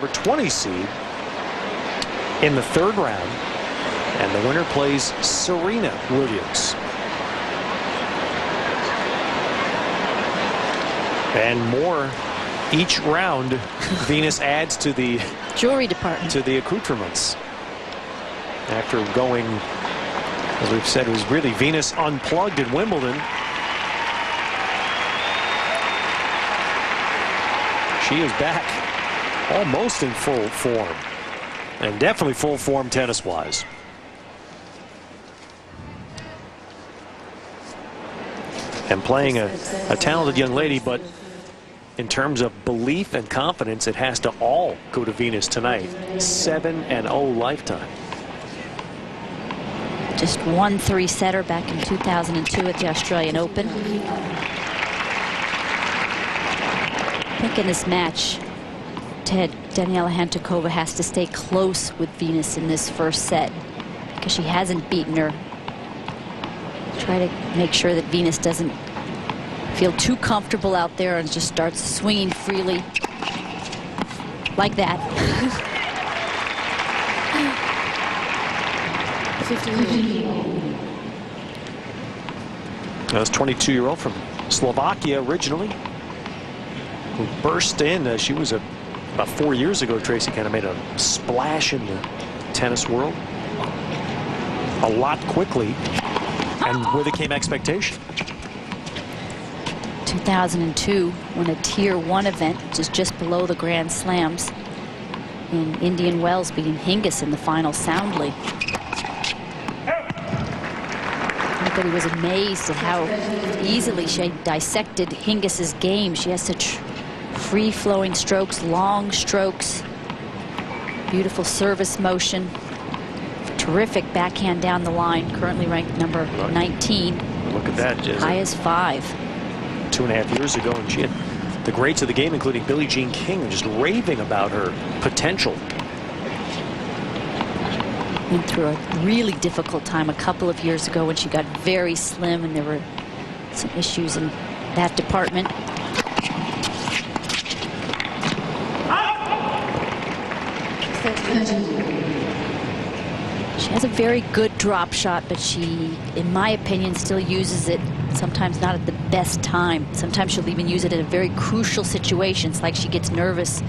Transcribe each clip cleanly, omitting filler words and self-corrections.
number 20 seed in the third round. And the winner plays Serena Williams. And more each round. Venus adds to the jewelry department, to the accoutrements. After going, as we've said, it was really Venus unplugged in Wimbledon. She is back almost in full form, and definitely full form tennis-wise. And playing a talented young lady, but in terms of belief and confidence, it has to all go to Venus tonight. 7-0 lifetime. Just one 3-setter back in 2002 at the Australian Open. I think in this match, Daniela Hantuchova has to stay close with Venus in this first set because she hasn't beaten her. Try to make sure that Venus doesn't feel too comfortable out there and just starts swinging freely like that. 15. That was 22-year-old from Slovakia originally, who burst in. She was about 4 years ago. Tracy kind of made a splash in the tennis world a lot quickly, and with it came expectation. 2002, when a Tier 1 event, which is just below the Grand Slams, in Indian Wells, beating Hingis in the final soundly. Everybody was amazed at how easily she dissected Hingis's game. She has such free-flowing strokes, long strokes, beautiful service motion, terrific backhand down the line, currently ranked number 19. Look at that, Jesse. High as 5. 2.5 years ago, and she had the greats of the game, including Billie Jean King, just raving about her potential. Went through a really difficult time a couple of years ago when she got very slim, and there were some issues in that department. She has a very good drop shot, but she, in my opinion, still uses it sometimes not at the best time. Sometimes she'll even use it in a very crucial situations, like she gets nervous.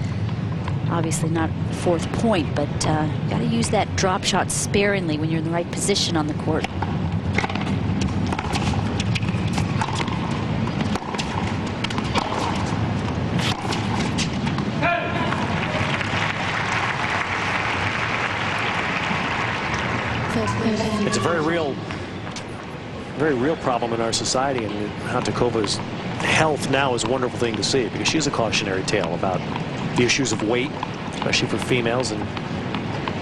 Obviously not fourth point, but you got to use that drop shot sparingly when you're in the right position on the court. It's a very real problem in our society, and Hantuchova's health now is a wonderful thing to see, because she's a cautionary tale about the issues of weight, especially for females, and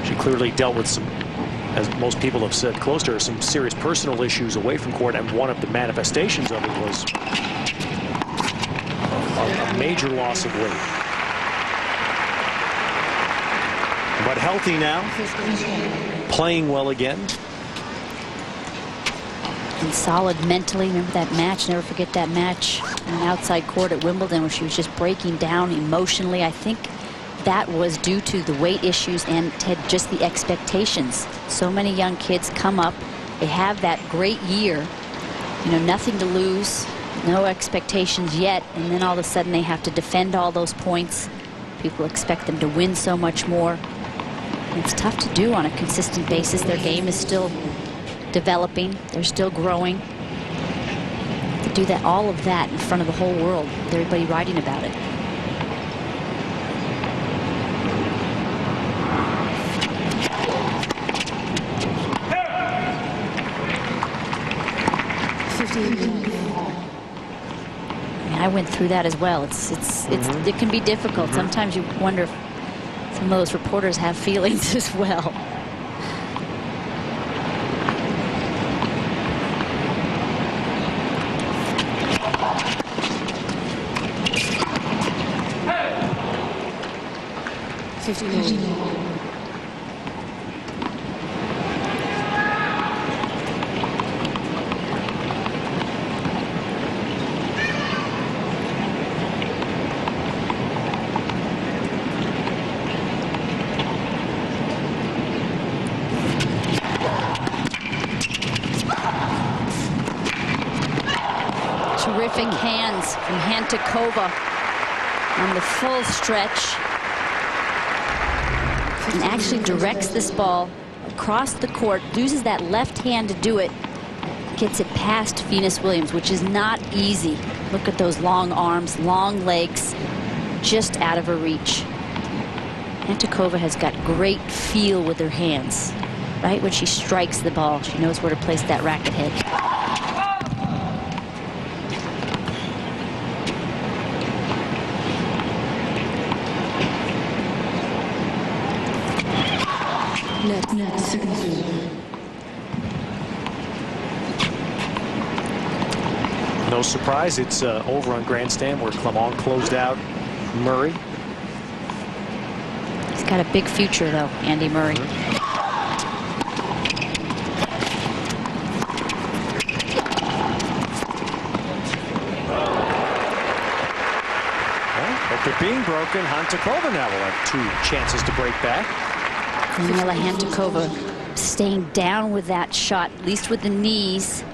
she clearly dealt with some, as most people have said close to her, some serious personal issues away from court, and one of the manifestations of it was a major loss of weight. But healthy now, playing well again. And solid mentally. Remember that match? Never forget that match on the outside court at Wimbledon where she was just breaking down emotionally. I think that was due to the weight issues and just the expectations. So many young kids come up, they have that great year, you know, nothing to lose, no expectations yet, and then all of a sudden they have to defend all those points. People expect them to win so much more. It's tough to do on a consistent basis. Their game is still developing. They're still growing. To do that, all of that in front of the whole world, with everybody writing about it. I went through that as well. It can be difficult. Sometimes you wonder if some of those reporters have feelings as well. from Hantuchova on the full stretch. And actually directs this ball across the court, uses that left hand to do it, gets it past Venus Williams, which is not easy. Look at those long arms, long legs, just out of her reach. Hantuchova has got great feel with her hands. Right when she strikes the ball, she knows where to place that racket head. Net, second serve. No surprise, it's over on grandstand where Clement closed out Murray. He's got a big future, though, Andy Murray. After being broken, Hantuchova now will have 2 chances to break back. Daniela Hantuchova staying down with that shot, at least with the knees.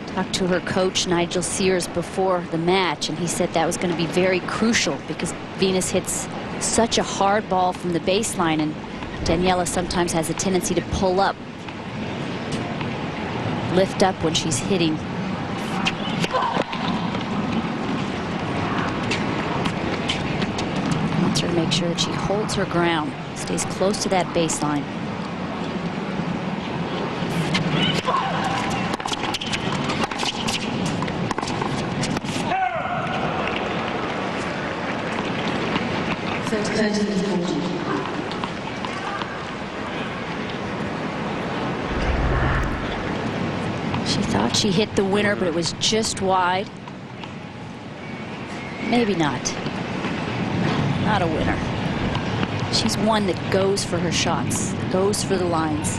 Talked to her coach, Nigel Sears, before the match, and he said that was going to be very crucial because Venus hits such a hard ball from the baseline, and Daniela sometimes has a tendency to pull up, lift up when she's hitting. Wants her to make sure that she holds her ground, stays close to that baseline. She thought she hit the winner, but it was just wide. Maybe not. Not a winner. She's one that goes for her shots, goes for the lines.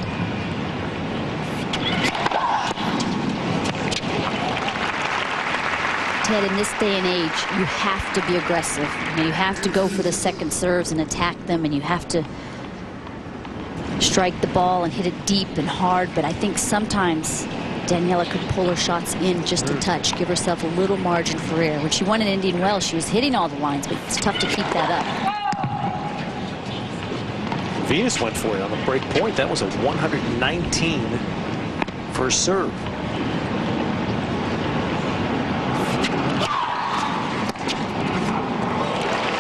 Ted, in this day and age, you have to be aggressive. You have to go for the second serves and attack them, and you have to strike the ball and hit it deep and hard. But I think sometimes Daniela could pull her shots in just a touch, give herself a little margin for error. When she won in Indian Wells, she was hitting all the lines, but it's tough to keep that up. Venus went for it on the break point. That was a 119 first serve.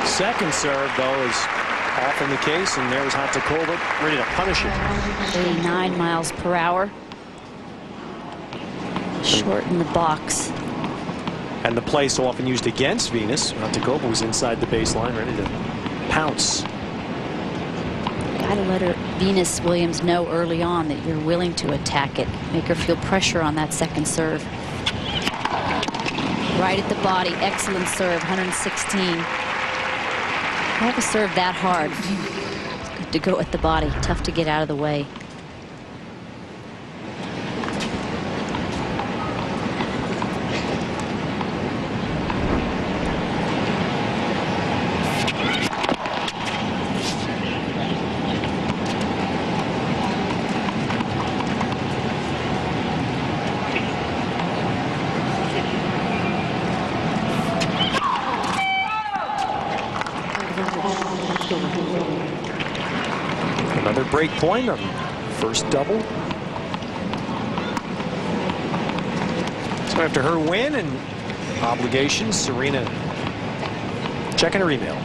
Second serve, though, is off in the case, and there's Hantuchova ready to punish it. 89 miles per hour. Short in the box. And the play so often used against Venus, Hantuchova was inside the baseline, ready to pounce. Gotta let her, Venus Williams, know early on that you're willing to attack it. Make her feel pressure on that second serve. Right at the body, excellent serve, 116. Have a serve that hard. Good to go at the body, tough to get out of the way. Another break point on first double. So after her win and obligations, Serena checking her email.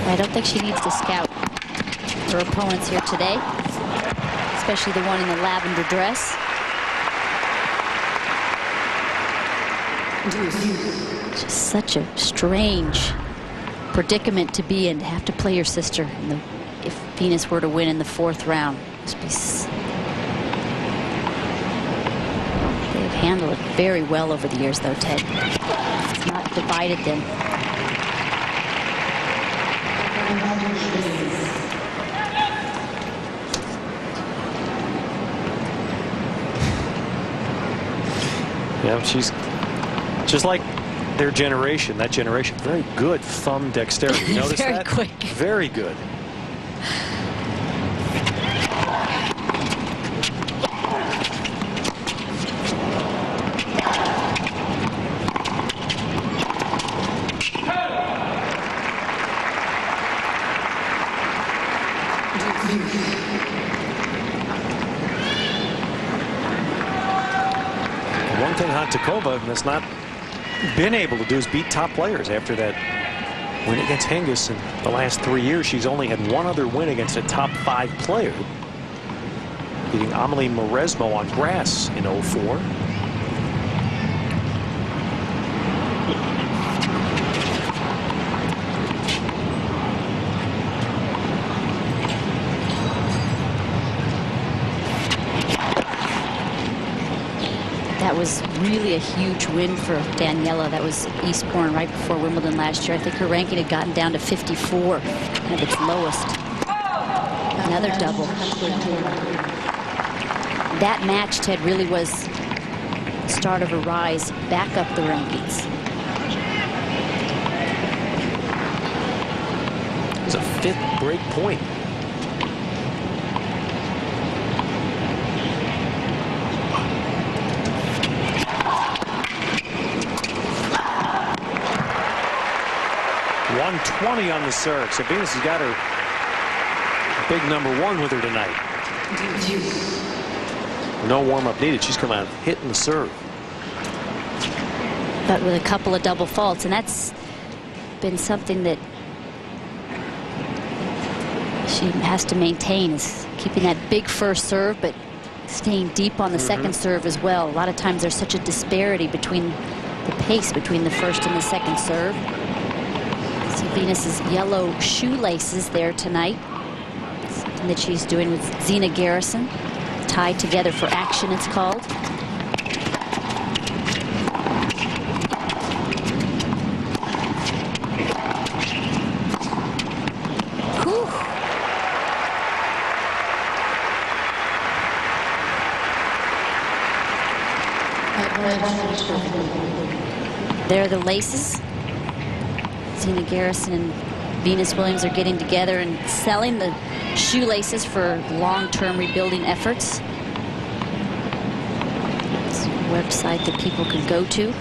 I don't think she needs to scout her opponents here today, especially the one in the lavender dress. Just such a strange predicament to be in, to have to play your sister in the, if Venus were to win in the 4th round. They've handled it very well over the years, though, Ted. It's not divided them. Yeah, she's just like their generation, that generation. Very good thumb dexterity. You notice Very that? quick. Very good. Hantuchova has not been able to do is beat top players after that win against Hingis. In the last 3 years, she's only had one other win against a top 5 player, beating Amelie Mauresmo on grass in 04. That was really a huge win for Daniela. That was Eastbourne right before Wimbledon last year. I think her ranking had gotten down to 54, kind of its lowest. Another double. That match, Ted, really was the start of a rise back up the rankings. It was a 5th break point. .120 on the serve. So Venus has got her big #1 with her tonight. No warm-up needed. She's come out hitting the serve. But with a couple of double faults, and that's been something that she has to maintain, is keeping that big first serve, but staying deep on the second serve as well. A lot of times there's such a disparity between the pace between the first and the second serve. See Venus's yellow shoelaces there tonight. Something that she's doing with Zina Garrison. Tied together for action, it's called. Whew. There are the laces. Zina Garrison and Venus Williams are getting together and selling the shoelaces for long-term rebuilding efforts. It's a website that people can go to,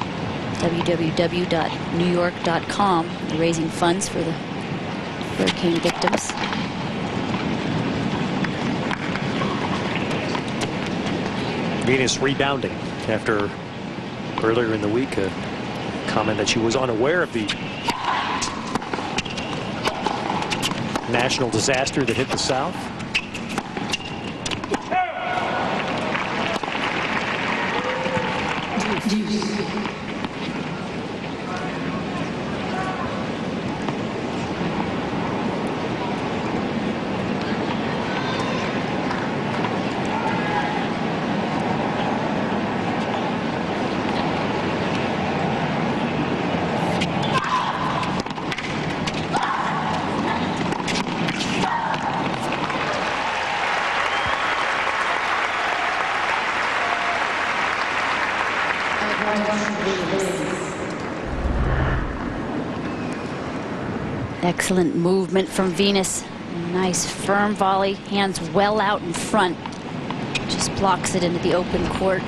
www.newyork.com, raising funds for the hurricane victims. Venus rebounding after earlier in the week a comment that she was unaware of the national disaster that hit the South. Excellent movement from Venus. Nice firm volley, hands well out in front. Just blocks it into the open court.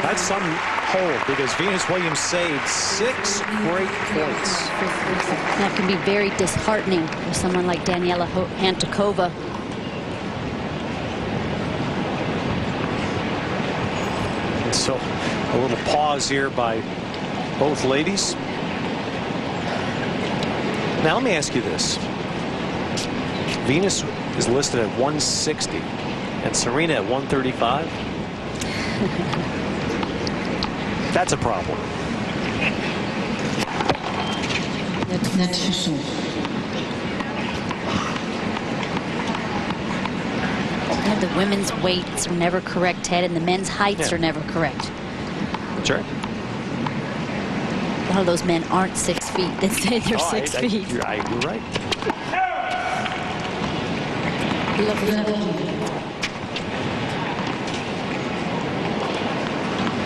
That's some hold because Venus Williams saved 6 great points. That can be very disheartening for someone like Daniela Hantuchova. And so a little pause here by both ladies. Now let me ask you this. Venus is listed at 160 and Serena at 135. That's a problem. Yeah, the women's weights are never correct, Ted, and the men's heights are never correct. That's right. A lot of those men aren't 6 feet. They say they're 6 feet. You're right.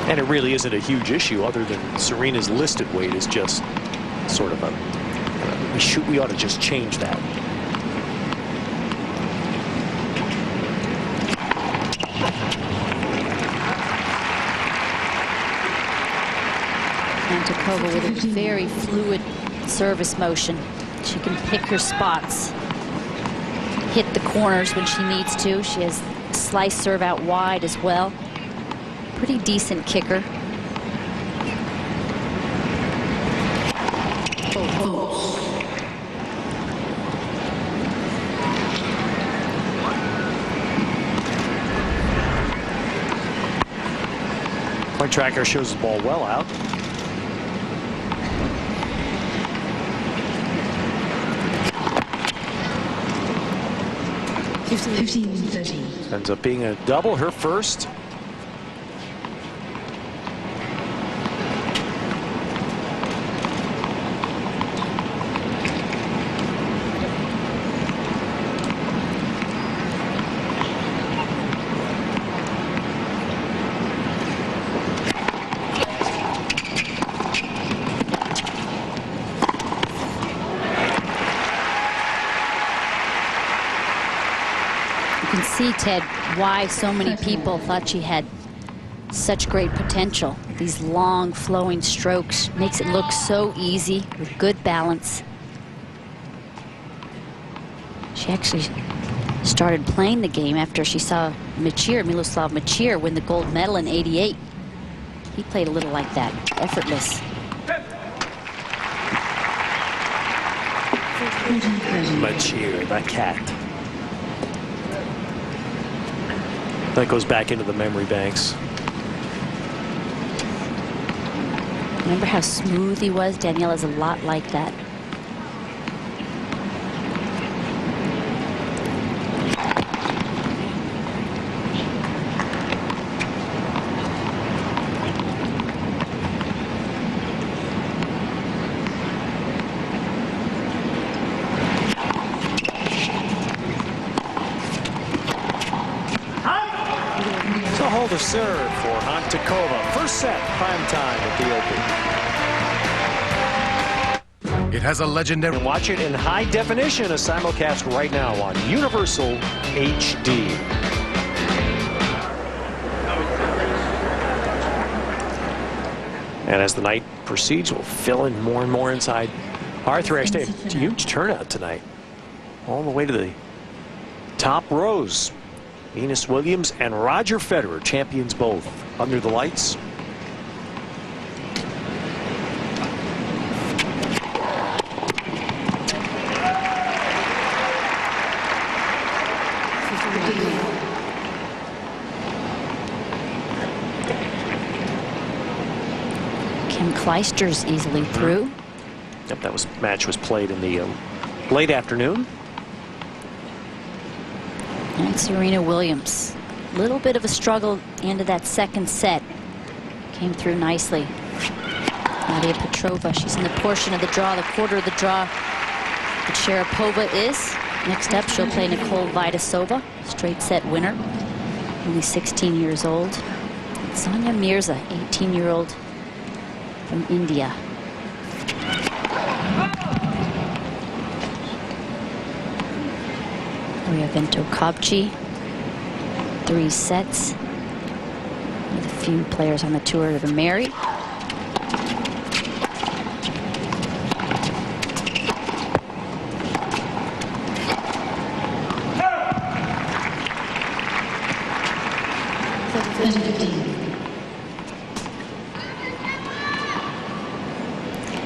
And it really isn't a huge issue other than Serena's listed weight is just sort of a, we ought to just change that. Hantuchova with a very fluid service motion. She can pick her spots, hit the corners when she needs to. She has slice serve out wide as well. Pretty decent kicker. Point tracker shows the ball well out. Ends up being a double, her first. You can see, Ted, why so many people thought she had such great potential. These long flowing strokes makes it look so easy with good balance. She actually started playing the game after she saw Miloslav Machir win the gold medal in '88. He played a little like that, effortless. Machir, that cat. That goes back into the memory banks. Remember how smooth he was? Daniela's a lot like that. Hold of serve for Hantuchova. First set, prime time at the Open. It has a legendary. And watch it in high definition, a simulcast right now on Universal HD. And as the night proceeds, we'll fill in more and more inside R3. It's a huge turnout tonight. All the way to the top rows. Venus Williams and Roger Federer, champions both, under the lights. Kim Kleister's easily through. Yep, that match was played in the late afternoon. And Serena Williams, a little bit of a struggle into that second set. Came through nicely. Nadia Petrova, she's in the portion of the draw, the quarter of the draw that Sharapova is. Next up, she'll play Nicole Vidasova, straight set winner, only 16 years old. And Sonia Mirza, 18-year-old from India. Vento Kopchi, 3 sets with a few players on the tour that are married.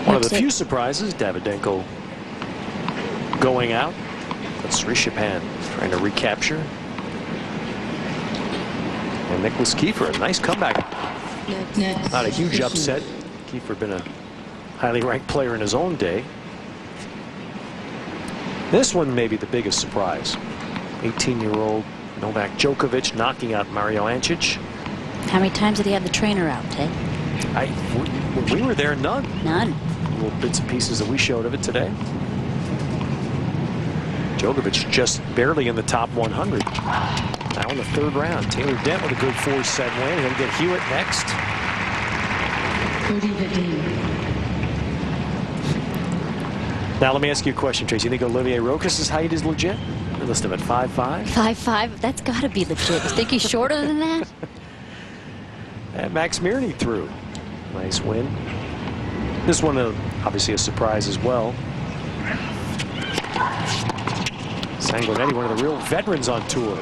One of the few surprises, Davydenko going out. That's Rishabhan trying to recapture. And Nicholas Kiefer, a nice comeback. Not a huge upset. Kiefer been a highly ranked player in his own day. This one may be the biggest surprise. 18-year-old Novak Djokovic knocking out Mario Ancic. How many times did he have the trainer out, Ted? When we were there, none. None. Little bits and pieces that we showed of it today. Djokovic just barely in the top 100. Now in the 3rd round. Taylor Dent with a good 4-set win. He'll get Hewitt next. Now let me ask you a question, Tracy. You think Olivier Rochus' height is legit? They list him at 5'5". 5'5", that's got to be legit. You think he's shorter than that? And Max Mirny through. Nice win. This one, obviously a surprise as well. Sanguinetti, one of the real veterans on tour.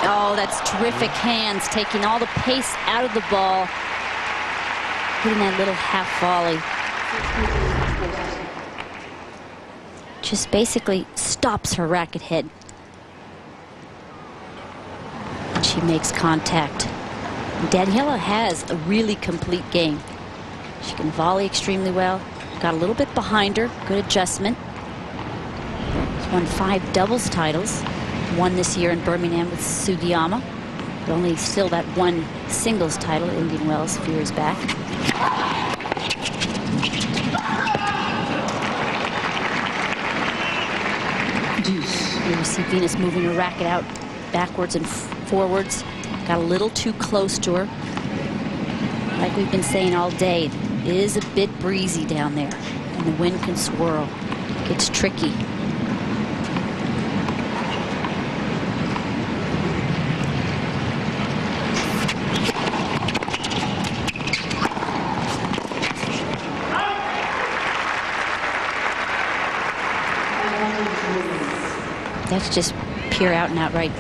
Oh, that's terrific hands, taking all the pace out of the ball. Hitting that little half volley. Just basically stops her racket head. She makes contact. Daniela has a really complete game. She can volley extremely well. Got a little bit behind her. Good adjustment. She's won 5 doubles titles. Won this year in Birmingham with Sugiyama. But only still that one singles title, Indian Wells, a few years back. You see Venus moving her racket out backwards and forwards. Got a little too close to her. Like we've been saying all day, it is a bit breezy down there, and the wind can swirl. It's tricky. That's just pure out and outright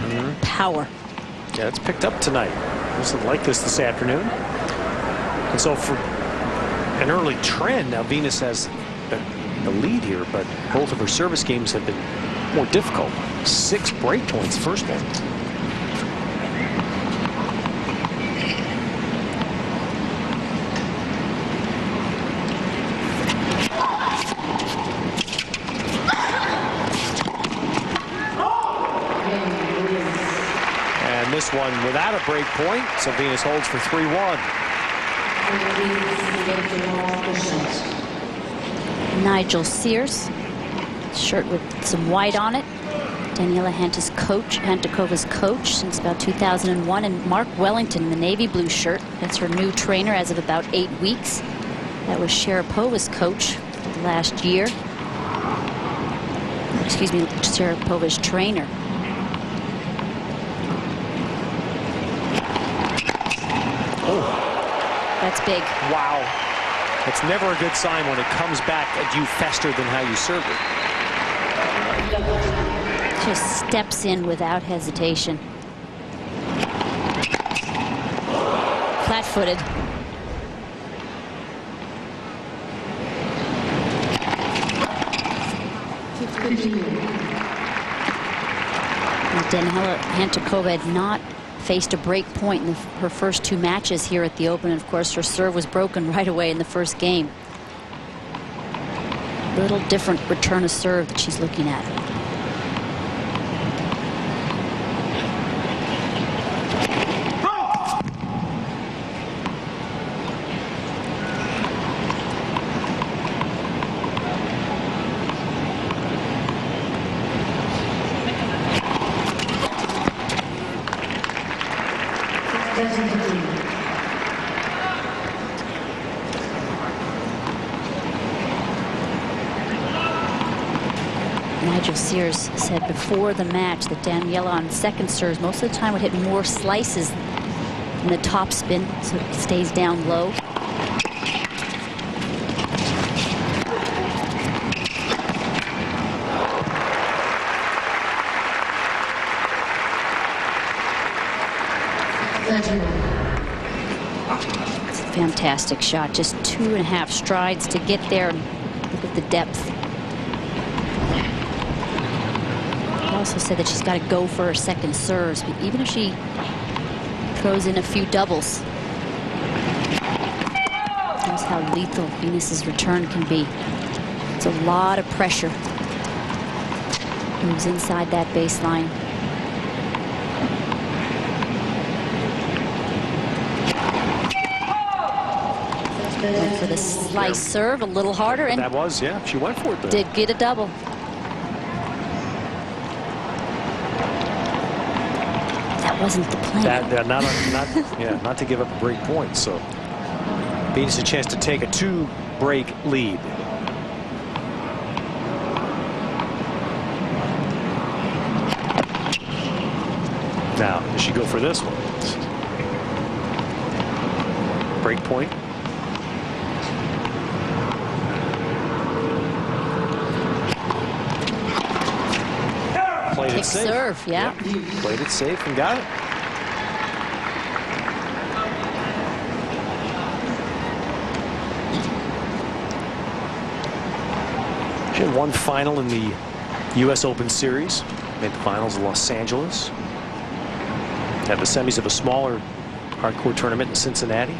power. Yeah, it's picked up tonight. It wasn't like this afternoon. And so for an early trend, now Venus has the lead here, but both of her service games have been more difficult. 6 break points, first one. And this one without a break point, so Venus holds for 3-1. Nigel Sears, shirt with some white on it. Daniela Hantuchova's coach since about 2001, and Mark Wellington, the navy blue shirt. That's her new trainer as of about 8 weeks. That was Sharapova's coach last year. Excuse me, Sharapova's trainer. That's big. Wow. It's never a good sign when it comes back at you faster than how you serve it. Just steps in without hesitation. Flat-footed. Daniela Hantuchova had not faced a break point in her first 2 matches here at the Open. And of course, her serve was broken right away in the first game. Little different return of serve that she's looking at. Nigel Sears said before the match that Daniela on second serves most of the time would hit more slices in the top spin, so it stays down low. It's a fantastic shot, just 2.5 strides to get there. Look at the depth. Also said that she's got to go for her second serves, but even if she throws in a few doubles. That's how lethal Venus's return can be. It's a lot of pressure. Moves inside that baseline. Went for the slice serve, a little harder, and that was, yeah, she went for it though. Did get a double. Wasn't the plan. Not to give up a break point. So Venus a chance to take a 2-break lead. Now, does she go for this one? Break point. it safe. serve, yeah. Played it safe and got it. She had one final in the U.S. Open Series. Made the finals in Los Angeles. Had the semis of a smaller hardcore tournament in Cincinnati.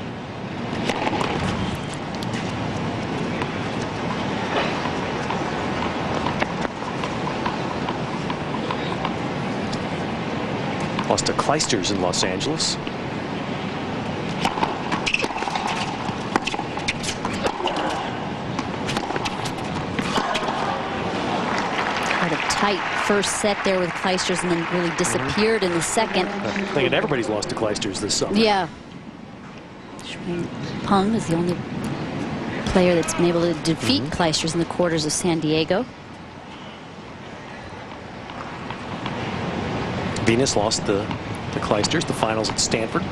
Lost to Kleisters in Los Angeles. Had a tight first set there with Kleisters and then really disappeared in the second. I'm thinking everybody's lost to Kleisters this summer. Yeah. Peng is the only player that's been able to defeat Kleisters in the quarters of San Diego. Venus lost the Kleisters, the finals at Stanford.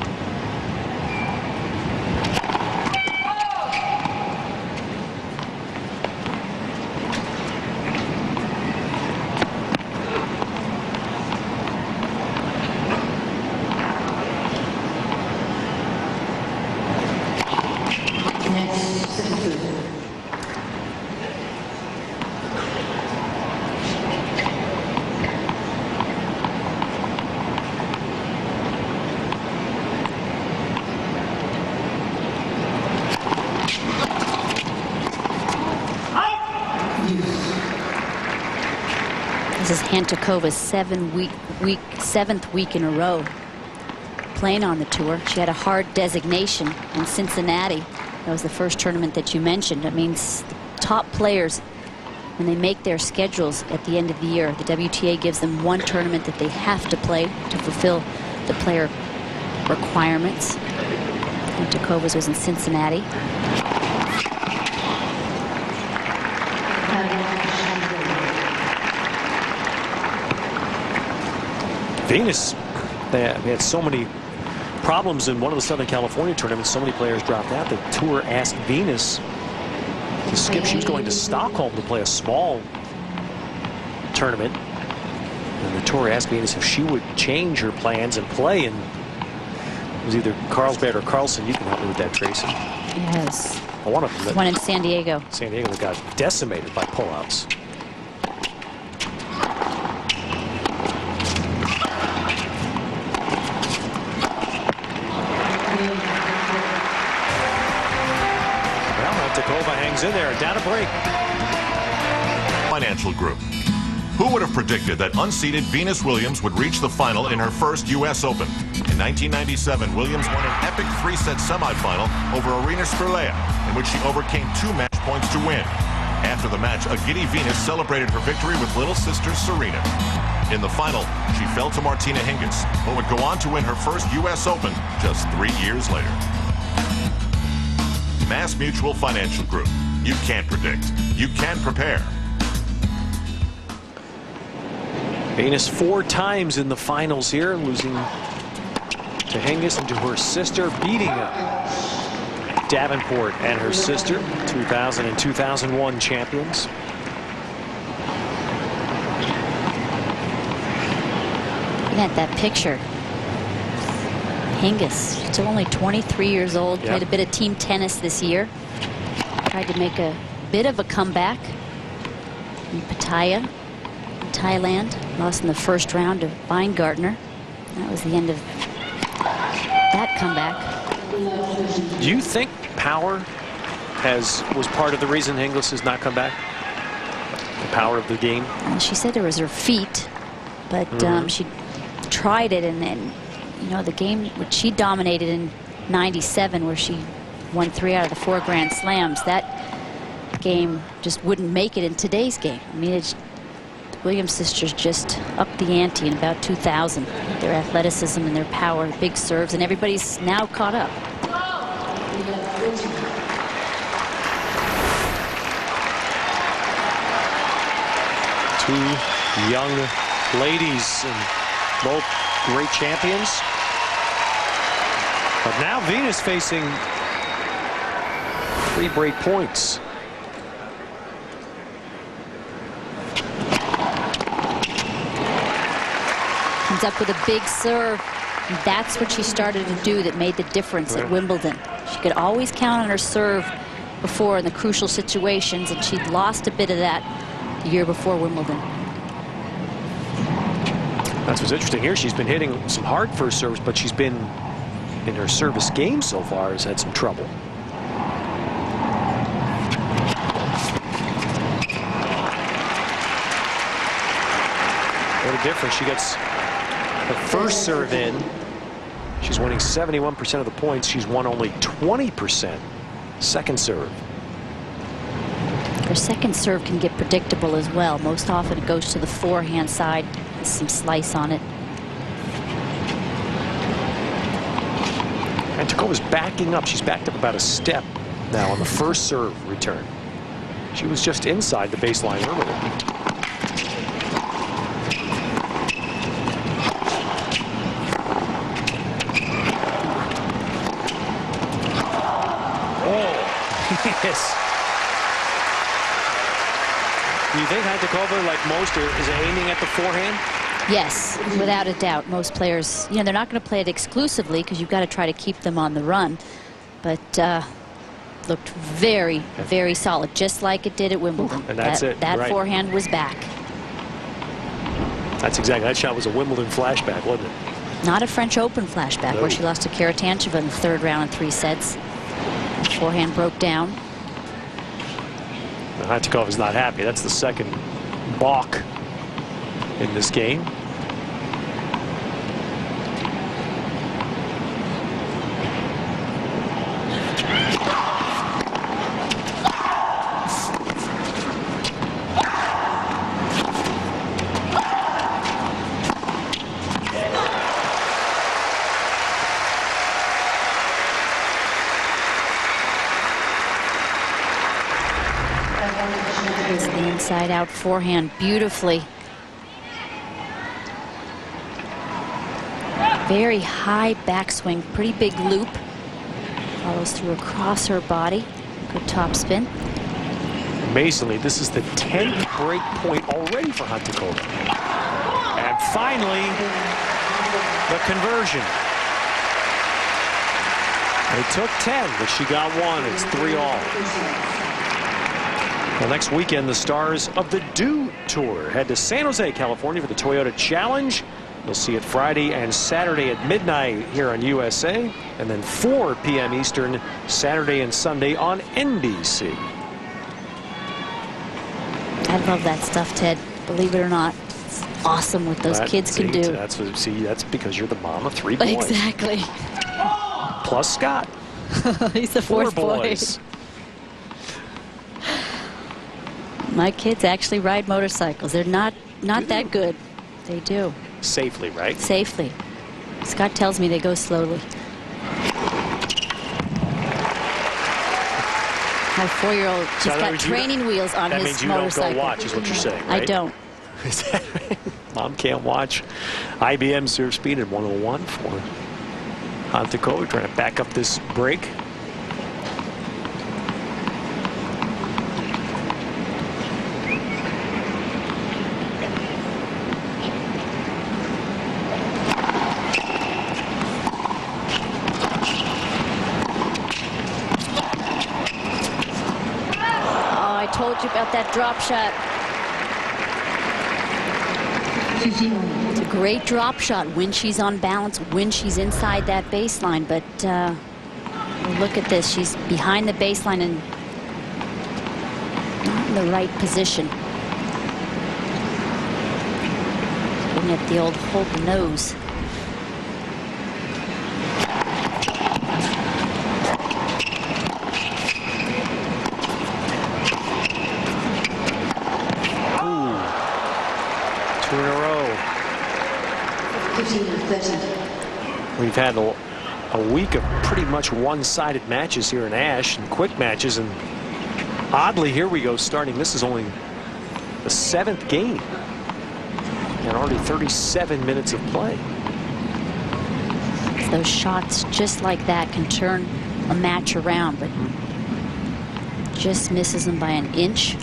This is Hantuchova's seventh week in a row playing on the tour. She had a hard designation in Cincinnati. That was the first tournament that you mentioned. That means top players, when they make their schedules at the end of the year, the WTA gives them one tournament that they have to play to fulfill the player requirements. Hantuchova's was in Cincinnati. Venus, they had so many problems in one of the Southern California tournaments. So many players dropped out. The tour asked Venus to skip. She was going to Stockholm to play a small tournament. And the tour asked Venus if she would change her plans and play. And it was either Carlsbad or Carlson. You can help me with that, Tracy. Yes. One of them. One in San Diego. San Diego that got decimated by pullouts. In there, down a break. Financial Group. Who would have predicted that unseeded Venus Williams would reach the final in her first U.S. Open? In 1997, Williams won an epic three-set semifinal over Arina Spirlea, in which she overcame 2 match points to win. After the match, a giddy Venus celebrated her victory with little sister Serena. In the final, she fell to Martina Hingis, but would go on to win her first U.S. Open just 3 years later. Mass Mutual Financial Group. You can't predict. You can prepare. Venus 4 times in the finals here, losing to Hingis and to her sister, beating Davenport and her sister, 2000 and 2001 champions. Looking at that picture. Hingis, still only 23 years old, played a bit of team tennis this year. Tried to make a bit of a comeback in Pattaya, in Thailand. Lost in the first round to Weingartner. That was the end of that comeback. Do you think power was part of the reason Hingis has not come back? The power of the game? She said it was her feet, but she tried it, and then, you know, the game which she dominated in '97, where she won 3 out of the 4 Grand Slams, that game just wouldn't make it in today's game. I mean, the Williams sisters just upped the ante in about 2000. Their athleticism and their power, big serves, and everybody's now caught up. Two young ladies, and both great champions. But now Venus facing 3 break points. Comes up with a big serve. And that's what she started to do that made the difference at Wimbledon. She could always count on her serve before in the crucial situations, and she'd lost a bit of that the year before Wimbledon. That's what's interesting here. She's been hitting some hard first serves, but she's been in her service game so far has had some trouble. What a difference. She gets her first serve in. She's winning 71% of the points. She's won only 20% second serve. Her second serve can get predictable as well. Most often it goes to the forehand side with some slice on it. Hantuchova's backing up. She's backed up about a step now on the first serve return. She was just inside the baseline earlier. Yes. Do you think Hantuchova, like most, is aiming at the forehand? Yes, without a doubt. Most players, you know, they're not going to play it exclusively because you've got to try to keep them on the run. But looked very, very solid, just like it did at Wimbledon. And that's it. That right. forehand was back. That's exactly. That shot was a Wimbledon flashback, wasn't it? Not a French Open flashback where she lost to Karatancheva in the third round in 3 sets. The forehand broke down. Hantuchova's not happy. That's the second balk in this game. It's the inside-out forehand beautifully. Very high backswing, pretty big loop. Follows through across her body. Good topspin. Amazingly, this is the 10th break point already for Hantuchova. And finally, the conversion. It took 10, but she got 1. It's 3-all. Well, next weekend, the stars of the DO Tour head to San Jose, California for the Toyota Challenge. You'll see it Friday and Saturday at midnight here on USA, and then 4 p.m. Eastern, Saturday and Sunday on NBC. I love that stuff, Ted. Believe it or not, it's awesome what those kids can do. That's because you're the mom of 3 boys. Exactly. Plus Scott. He's the 4th boys. boy. My kids actually ride motorcycles. They're not that good. They do. Safely, right? Safely. Scott tells me they go slowly. My 4-year-old, she's got training wheels on his motorcycle. That means you don't go watch, is what you're saying, right? I don't. Mom can't watch. IBM serve speed at 101 for Hantuchova, trying to back up this break. I told you about that drop shot. It's a great drop shot when she's on balance, when she's inside that baseline. But look at this. She's behind the baseline and not in the right position. Looking at the old hold the nose. We've had a week of pretty much one-sided matches here in Ashe and quick matches, and oddly here we go starting. This is only the 7th game and already 37 minutes of play. Those shots just like that can turn a match around, but just misses them by an inch.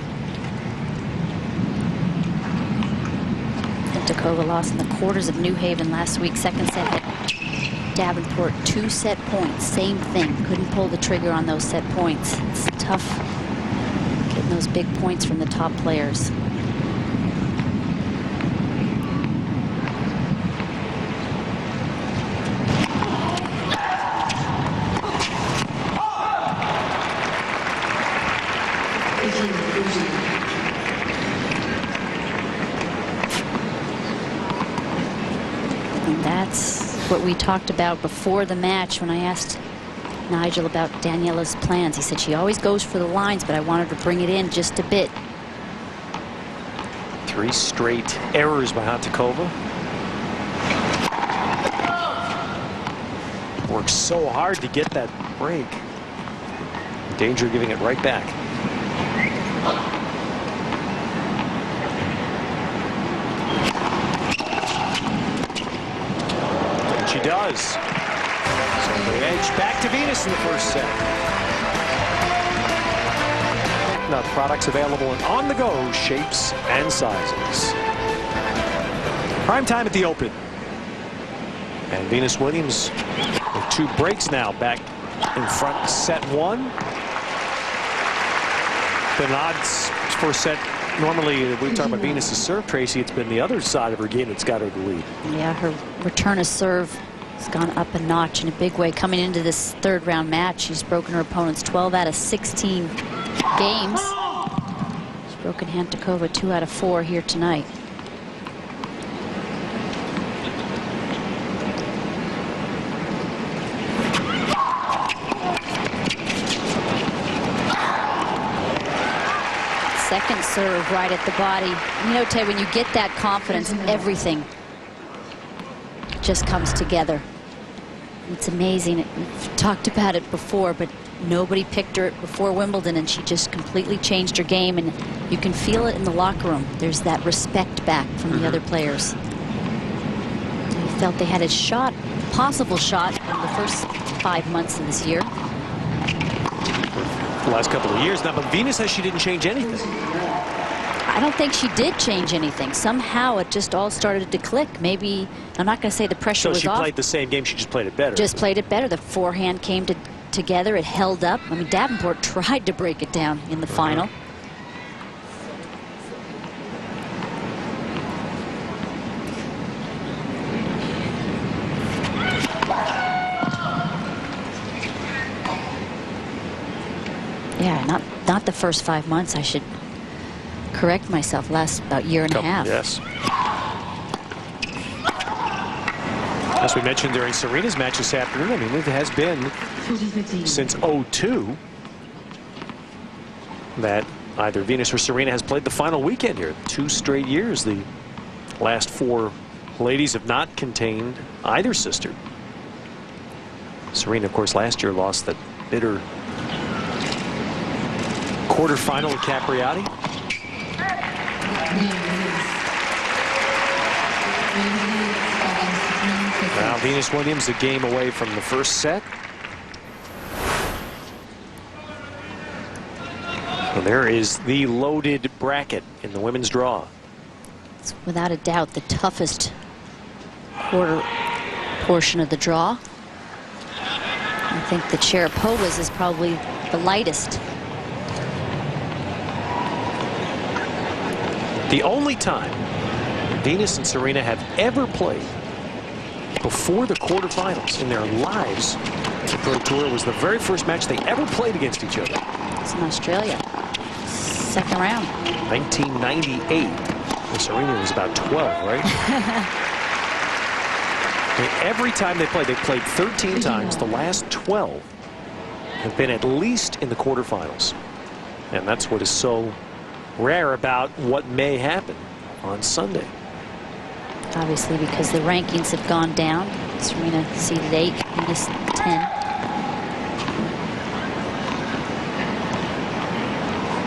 Hantuchova lost in the quarters of New Haven last week. Second set had Davenport 2 set points. Same thing. Couldn't pull the trigger on those set points. It's tough getting those big points from the top players. And that's what we talked about before the match when I asked Nigel about Daniela's plans. He said she always goes for the lines, but I wanted to bring it in just a bit. 3 straight errors by Hantuchova. Works so hard to get that break. Danger of giving it right back. And she does. So the edge back to Venus in the first set. Now products available in on-the-go shapes and sizes. Prime time at the Open. And Venus Williams with 2 breaks now back in front, set 1. Been odds first set. Normally, we talk about Venus's serve, Tracy. It's been the other side of her game that's got her the lead. Yeah, her return of serve has gone up a notch in a big way. Coming into this 3rd round match, she's broken her opponents 12 out of 16 games. She's broken Hantuchova 2 out of 4 here tonight. Second serve right at the body. You know, Ted, when you get that confidence, everything just comes together. It's amazing. We've talked about it before, but nobody picked her before Wimbledon, and she just completely changed her game, and you can feel it in the locker room. There's that respect back from the other players. They felt they had a shot, possible shot, in the first 5 months of this year. The last couple of years now, but Venus says she didn't change anything. I don't think she did change anything. Somehow it just all started to click. Maybe, I'm not going to say the pressure was off. So she played the same game, she just played it better. Just played it better. The forehand came together. It held up. I mean, Davenport tried to break it down in the final. Yeah, not the first 5 months. I should correct myself. Last about year and a half. Yes. As we mentioned during Serena's match this afternoon, I mean, it has been since '02 that either Venus or Serena has played the final weekend here. 2 straight years. The last 4 ladies have not contained either sister. Serena, of course, last year lost that bitter quarterfinal at Capriati. Now Venus Williams a game away from the first set. So there is the loaded bracket in the women's draw. It's without a doubt the toughest quarter portion of the draw. I think the Sharapova's is probably the lightest. The only time Venus and Serena have ever played before the quarterfinals in their lives the Pro Tour was the very first match they ever played against each other. It's in Australia. 2nd round. 1998. And Serena was about 12, right? And every time they played 13 times. The last 12 have been at least in the quarterfinals. And that's what is so rare about what may happen on Sunday. Obviously, because the rankings have gone down. Serena seeded 8, Venus 10.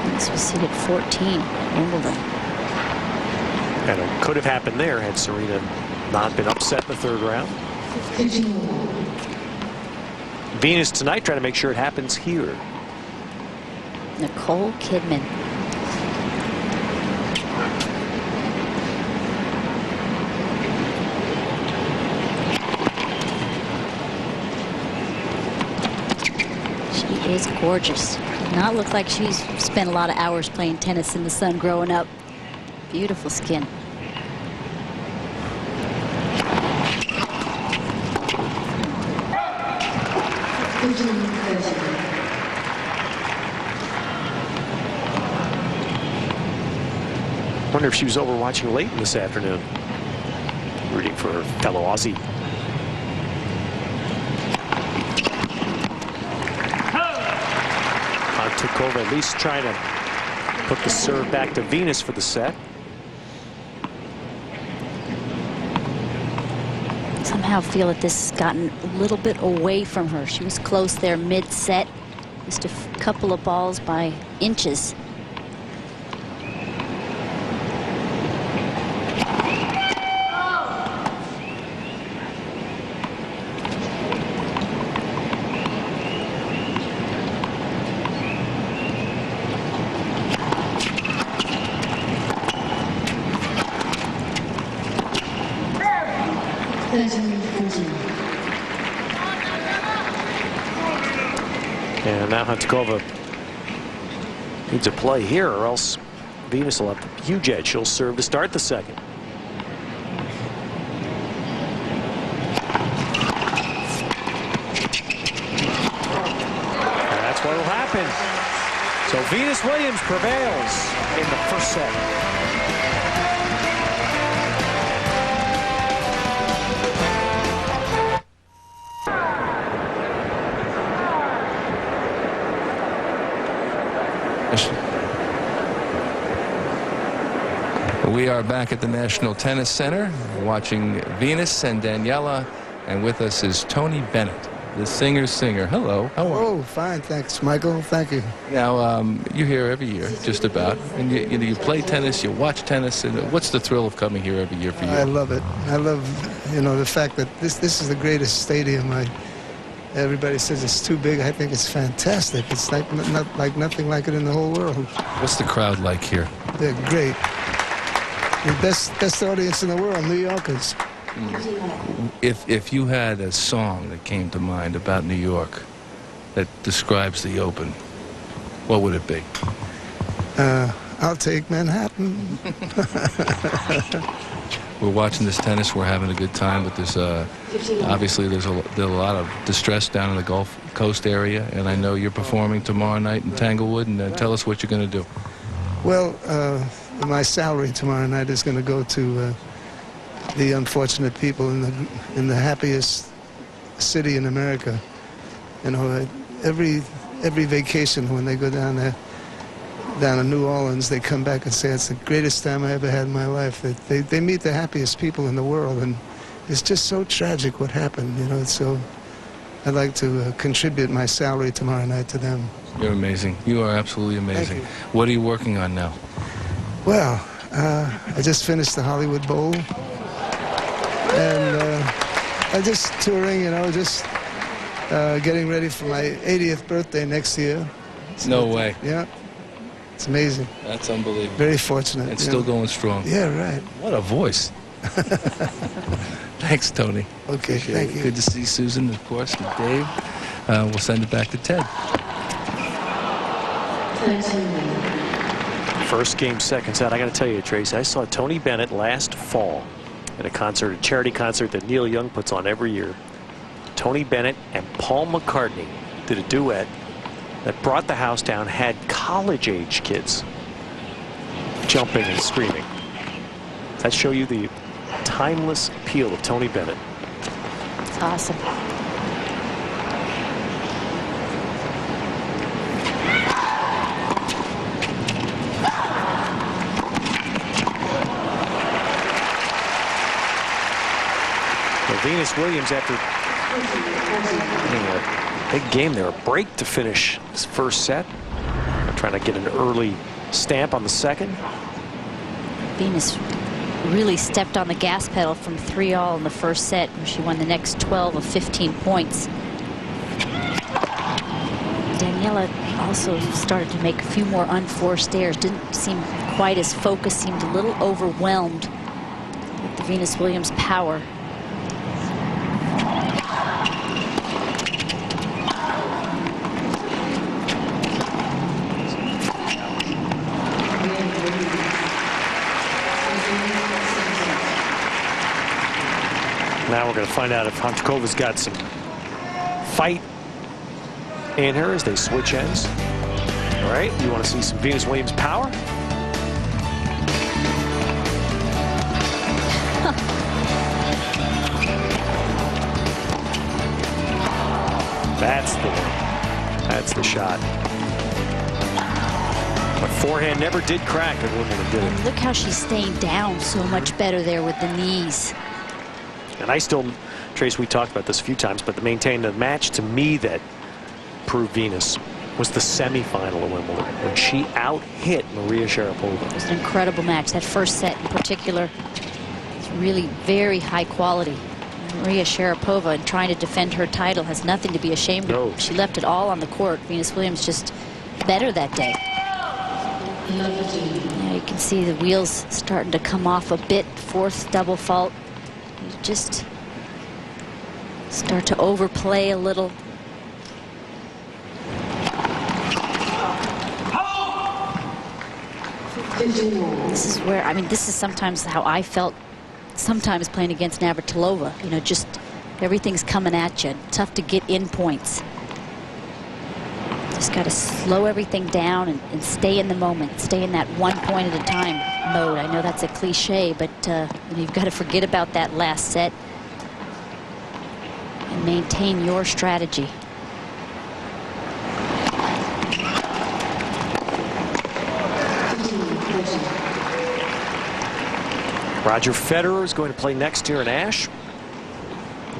Venus was seeded 14 at Wimbledon. And it could have happened there had Serena not been upset in the 3rd round. Venus tonight trying to make sure it happens here. Nicole Kidman. She is gorgeous. Does not look like she's spent a lot of hours playing tennis in the sun growing up. Beautiful skin. Wonder if she was over watching Leighton this afternoon, rooting for her fellow Aussie. Hantuchova at least trying to put the serve back to Venus for the set. Somehow feel that this has gotten a little bit away from her. She was close there mid-set, just a couple of balls by inches. And now Hantuchova needs a play here, or else Venus will have a huge edge. She'll serve to start the second. And that's what will happen. So Venus Williams prevails in the first set. We are back at the National Tennis Center watching Venus and Daniela, and with us is Tony Bennett, the singer. Hello. How are you? Oh, fine, thanks, Michael. Thank you. Now, you're here every year, just about, and you play tennis, you watch tennis, and what's the thrill of coming here every year for you? I love it. I love, the fact that this is the greatest stadium. Everybody says it's too big. I think it's fantastic. It's like nothing like it in the whole world. What's the crowd like here? They're great. The best audience in the world, New Yorkers. If you had a song that came to mind about New York that describes the Open, what would it be? I'll take Manhattan. We're watching this tennis. We're having a good time, but there's obviously there's a lot of distress down in the Gulf Coast area, and I know you're performing tomorrow night in Tanglewood. And tell us what you're going to do. Well, my salary tomorrow night is going to go to the unfortunate people in the happiest city in America. Every vacation when they go down to New Orleans, they come back and say it's the greatest time I ever had in my life. They meet the happiest people in the world, and it's just so tragic what happened. So I'd like to contribute my salary tomorrow night to them. You're amazing. You are absolutely amazing. What are you working on now? Well, I just finished the Hollywood Bowl, and I'm just touring, just getting ready for my 80th birthday next year. No way. Yeah, it's amazing. That's unbelievable. Very fortunate. It's still going strong. Yeah, right. What a voice. Thanks, Tony. Okay, thank you. Good to see Susan, of course, and Dave. We'll send it back to Ted. First game, second set. I got to tell you, Tracy, I saw Tony Bennett last fall at a charity concert that Neil Young puts on every year. Tony Bennett and Paul McCartney did a duet that brought the house down, had college-age kids jumping and screaming. That show you the timeless appeal of Tony Bennett. It's awesome. Venus Williams, after a big game there, a break to finish this first set, trying to get an early stamp on the second. Venus really stepped on the gas pedal from 3-all in the first set, where she won the next 12 of 15 points. Daniela also started to make a few more unforced errors. Didn't seem quite as focused, seemed a little overwhelmed with the Venus Williams power. now we're going to find out if Hantuchova's got some fight in her as they switch ends. All right, you want to see some Venus Williams power? That's the shot. But forehand never did crack at Wimbledon, did it? Look how she's staying down so much better there with the knees. And I still, Trace, we talked about this a few times, but the maintain the match to me that proved Venus was the semifinal of Wimbledon when she out-hit Maria Sharapova. It was an incredible match. That first set in particular is really very high quality. Maria Sharapova, in trying to defend her title, has nothing to be ashamed of. She left it all on the court. Venus Williams just better that day. Yeah, you can see the wheels starting to come off a bit. Fourth double fault. You just start to overplay a little. This is where, I mean, this is sometimes how I felt sometimes playing against Navratilova. You know, just everything's coming at you. Tough to get in points. Just got to slow everything down and stay in the moment. Stay in that 1 point at a time mode. I know that's a cliche, but you know, you've got to forget about that last set and maintain your strategy. Roger Federer is going to play next year in Ashe.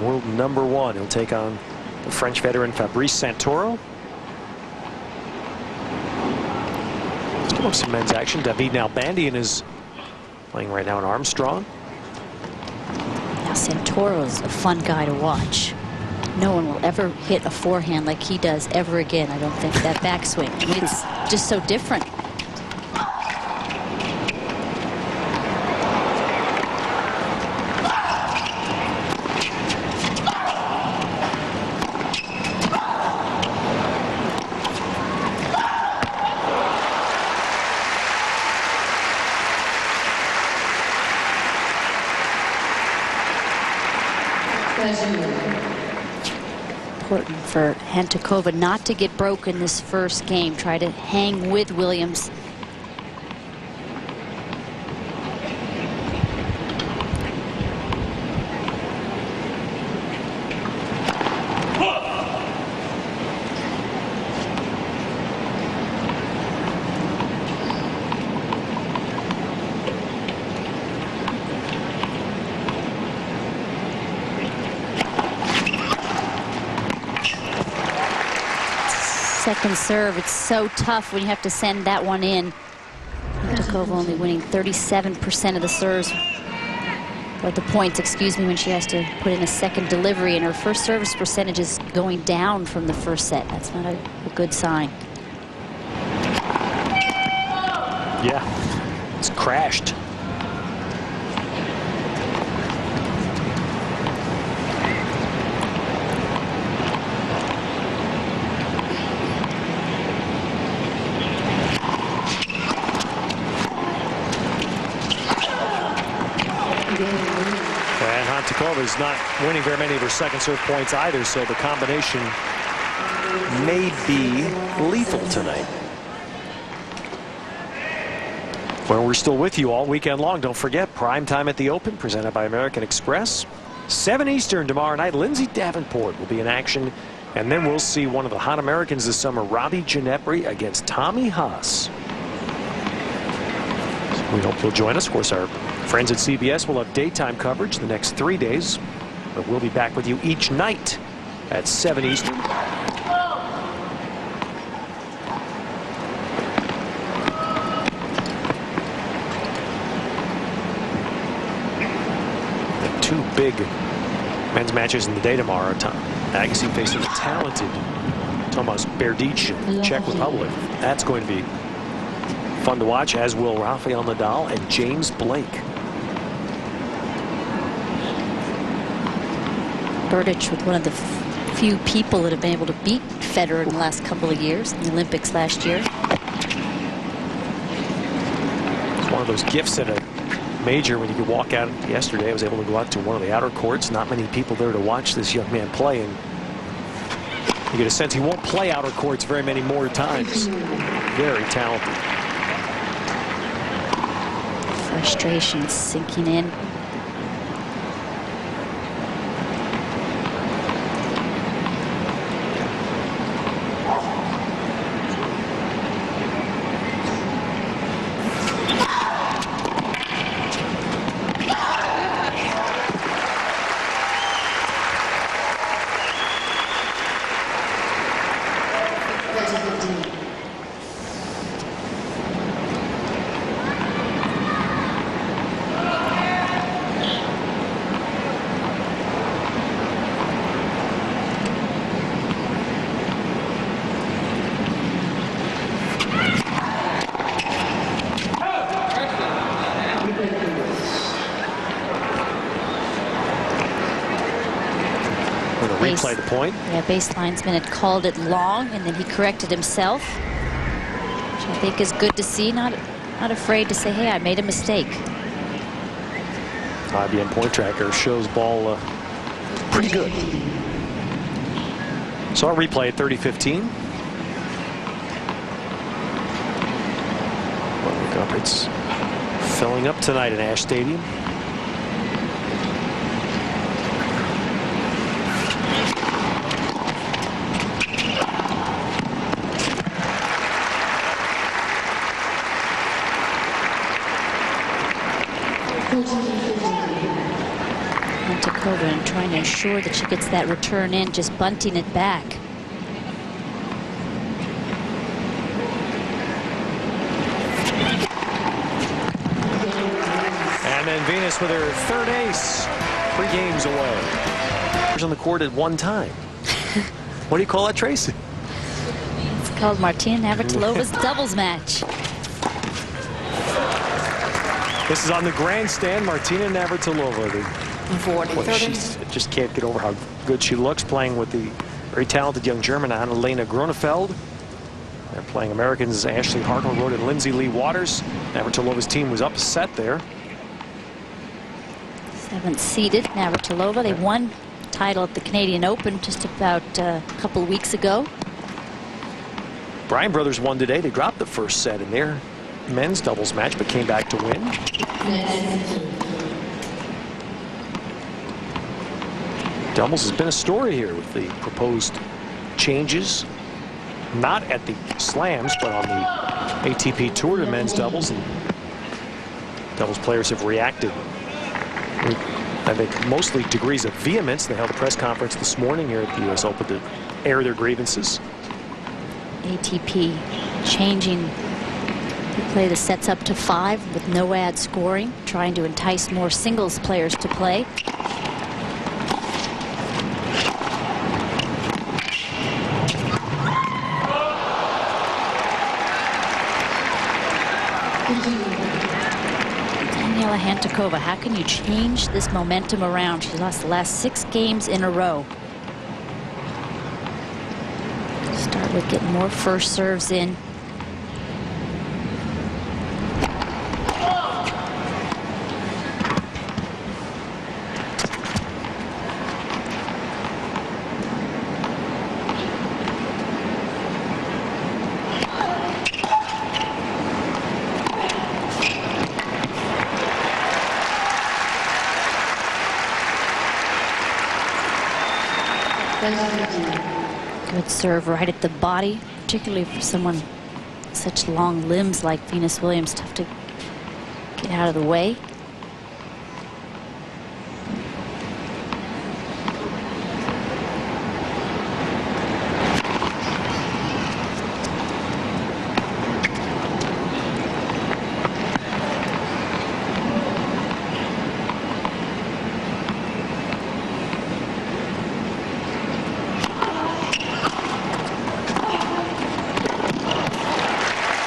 World #1. He'll take on the French veteran Fabrice Santoro. Still have some men's action. David Nalbandian is playing right now in Armstrong. Now Santoro is a fun guy to watch. No one will ever hit a forehand like he does ever again. I don't think that backswing. I mean, it's just so different. Important for Hantuchova not to get broken this first game. Try to hang with Williams. Second serve, it's so tough when you have to send that one in. Hantuchova only winning 37% of the serves, or the points, excuse me, when she has to put in a second delivery, and her first service percentage is going down from the first set. That's not a good sign. Yeah, it's crashed. And Hantuchova is not winning very many of her second serve points either, so the combination may be lethal tonight. Well, we're still with you all weekend long. Don't forget, prime time at the Open, presented by American Express. 7 Eastern tomorrow night. Lindsay Davenport will be in action. And then we'll see one of the hot Americans this summer, Robbie Ginepri, against Tommy Haas. We hope you'll join us. Of course, our friends at CBS will have daytime coverage the next 3 days. But we'll be back with you each night at 7 Eastern. The two big men's matches in the day tomorrow. Agassi facing the talented Tomas Berdych in the Czech Republic. That's going to be fun to watch, as will Rafael Nadal and James Blake. Berdych with one of the few people that have been able to beat Federer in the last couple of years in the Olympics last year. It's one of those gifts at a major when you could walk out yesterday. I was able to go out to one of the outer courts. Not many people there to watch this young man play, and you get a sense he won't play outer courts very many more times. Very talented. Frustration sinking in. Replay the point. Yeah, baselinesman had called it long, and then he corrected himself, which I think is good to see. Not afraid to say, hey, I made a mistake. IBM point tracker shows ball pretty good. So our replay at 30-15. Look up, it's filling up tonight in Ash Stadium. Hantuchova and trying to ensure that she gets that return in, just bunting it back. And then Venus with her third ace, 3 games away. On the court at one time. What do you call that, Tracy? It's called Martina Navratilova's doubles match. This is on the grandstand. Martina Navratilova, she just can't get over how good she looks playing with the very talented young German Annalena Gronefeld. They're playing Americans Ashley Hartleroad and Lindsay Lee Waters. Navratilova's team was upset there. 7th seeded Navratilova. They won the title at the Canadian Open just about a couple of weeks ago. Bryan brothers won today. They dropped the first set in their men's doubles match, but came back to win. Doubles has been a story here with the proposed changes, not at the slams, but on the ATP Tour to men's doubles, and doubles players have reacted with, I think, mostly degrees of vehemence. They held a press conference this morning here at the US Open to air their grievances. ATP changing the play the sets up to 5 with no ad scoring, trying to entice more singles players to play. Daniela Hantuchova, how can you change this momentum around? She's lost the last 6 games in a row. Start with getting more first serves in. Good serve right at the body, particularly for someone with such long limbs like Venus Williams. Tough to get out of the way.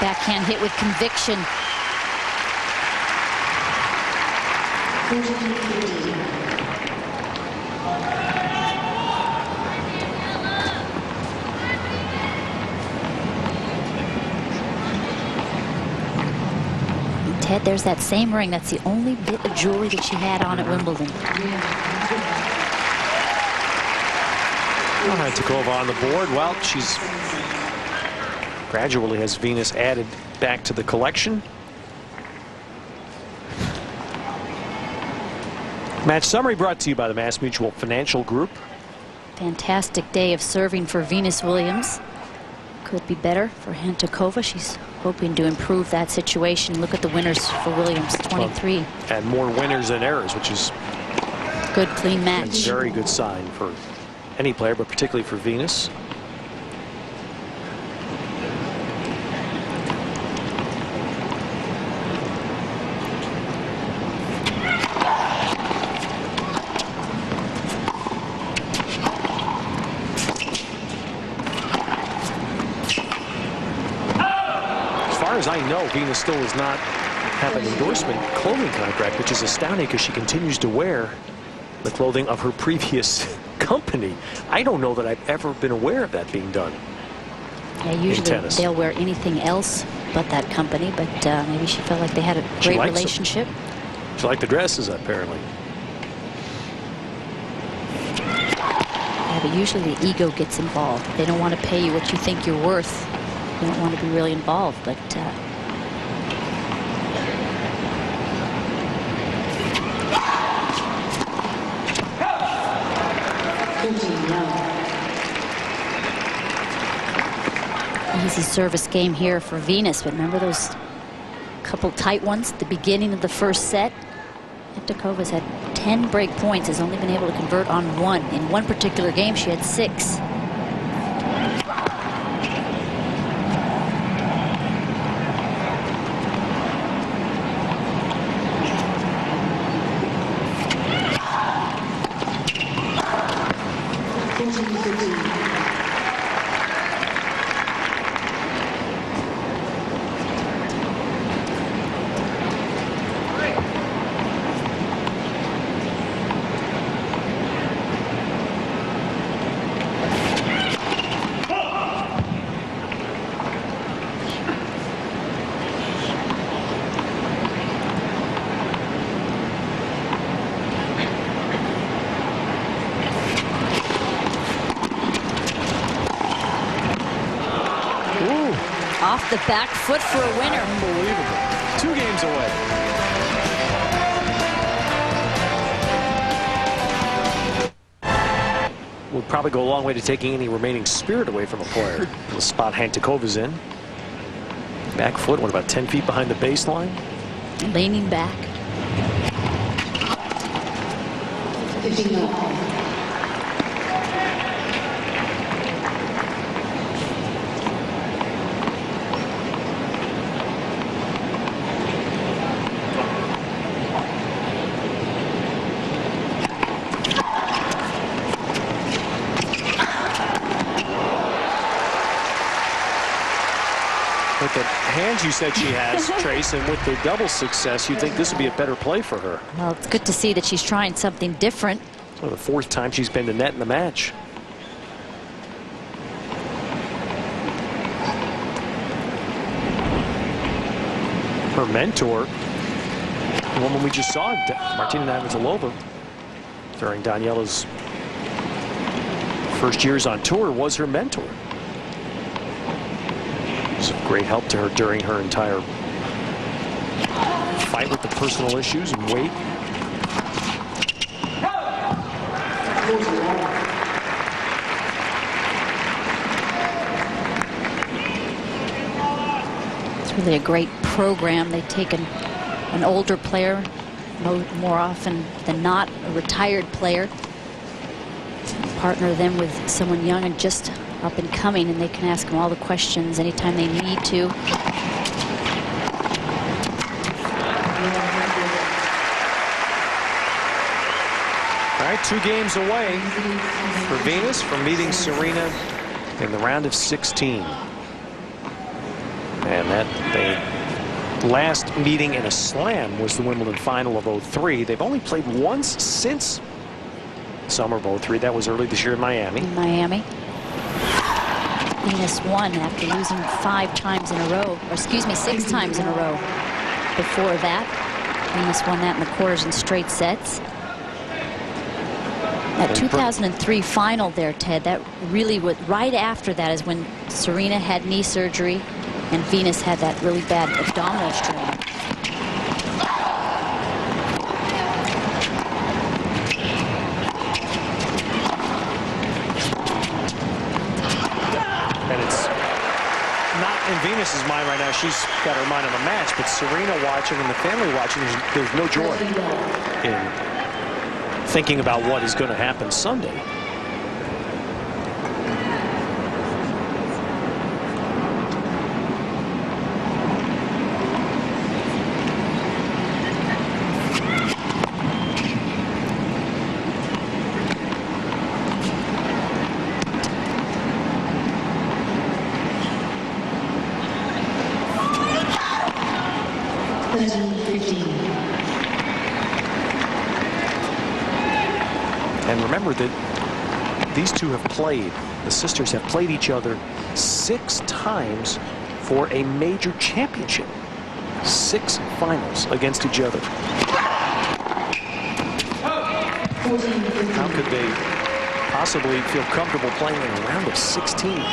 Backhand hit with conviction. Ted, there's that same ring. That's the only bit of jewelry that she had on at Wimbledon. Hantuchova on the board. Well, she's gradually has Venus added back to the collection. Match summary brought to you by the Mass Mutual Financial Group. Fantastic day of serving for Venus Williams. Could be better for Hantuchova. She's hoping to improve that situation. Look at the winners for Williams, 23. And more winners than errors, which is Good, clean a match. very good sign for any player, but particularly for Venus. As I know, Venus still does not have an endorsement clothing contract, which is astounding because she continues to wear the clothing of her previous company. I don't know that I've ever been aware of that being done. Yeah, in usually tennis. they'll wear anything else but that company, but maybe she felt like they had a She great likes them. relationship. She liked the dresses, apparently. Yeah, but usually the ego gets involved. They don't want to pay you what you think you're worth. You don't want to be really involved, but easy service game here for Venus. But remember those couple tight ones at the beginning of the first set? Hantuchova's had 10 break points, has only been able to convert on one. In one particular game, she had 6. Off the back foot for a winner. Unbelievable. 2 games away. Will probably go a long way to taking any remaining spirit away from a player. The spot Hantuchova's in. Back foot, what, about 10 feet behind the baseline? Leaning back. 15 With the hands you said she has, Trace, and with the double success, you'd think this would be a better play for her. Well, it's good to see that she's trying something different. Well, the 4th time she's been to net in the match. Her mentor, the woman we just saw, Martina Navratilova, during Daniela's first years on tour, was her mentor. It was a great help to her during her entire fight with the personal issues and weight. It's really a great program. They take an older player, more often than not a retired player, partner them with someone young and just up and coming, and they can ask them all the questions anytime they need to. All right, 2 games away for Venus from meeting Serena in the round of 16. And that the last meeting in a slam was the Wimbledon final of '03. They've only played once since summer of '03. That was early this year in Miami. In Miami. Venus won after losing 5 times in a row, or excuse me, 6 times in a row. before that. Venus won that in the quarters and straight sets. That 2003 final there, Ted, that really was right after that is when Serena had knee surgery and Venus had that really bad abdominal strain. And it's not in Venus's mind right now. She's got her mind on the match, but Serena watching and the family watching, there's no joy in thinking about what is going to happen Sunday. And remember that these two have played, the sisters have played each other 6 times for a major championship. 6 finals against each other. How could they possibly feel comfortable playing in a round of 16?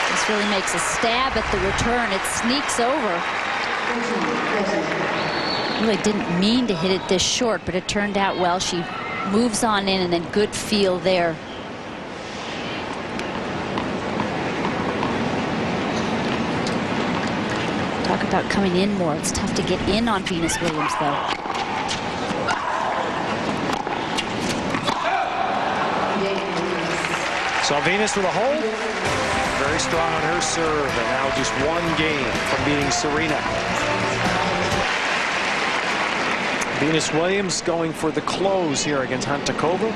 This really makes a stab at the return. It sneaks over. Really didn't mean to hit it this short, but it turned out well. She moves on in and then good feel there. Talk about coming in more. It's tough to get in on Venus Williams, though. So Venus with a hold. Very strong on her serve, and now just 1 game from beating Serena. Venus Williams going for the close here against Hantuchova.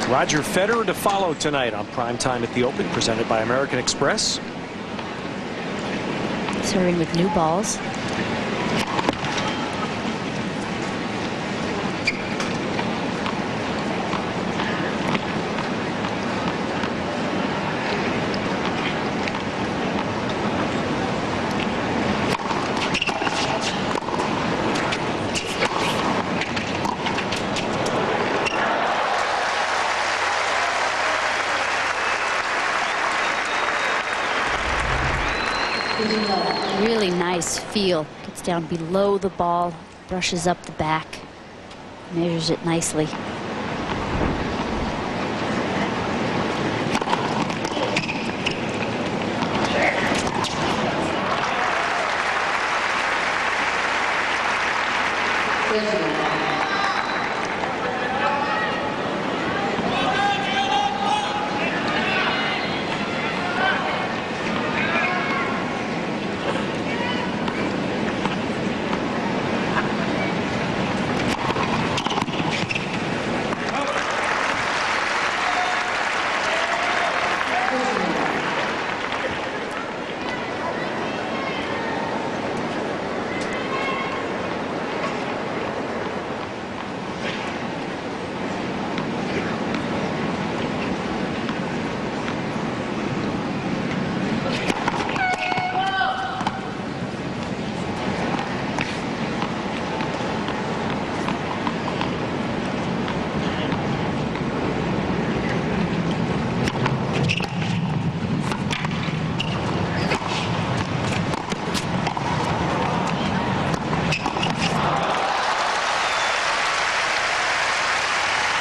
Roger Federer to follow tonight on Primetime at the Open, presented by American Express. Serving with new balls. Really nice feel. Gets down below the ball, brushes up the back, measures it nicely.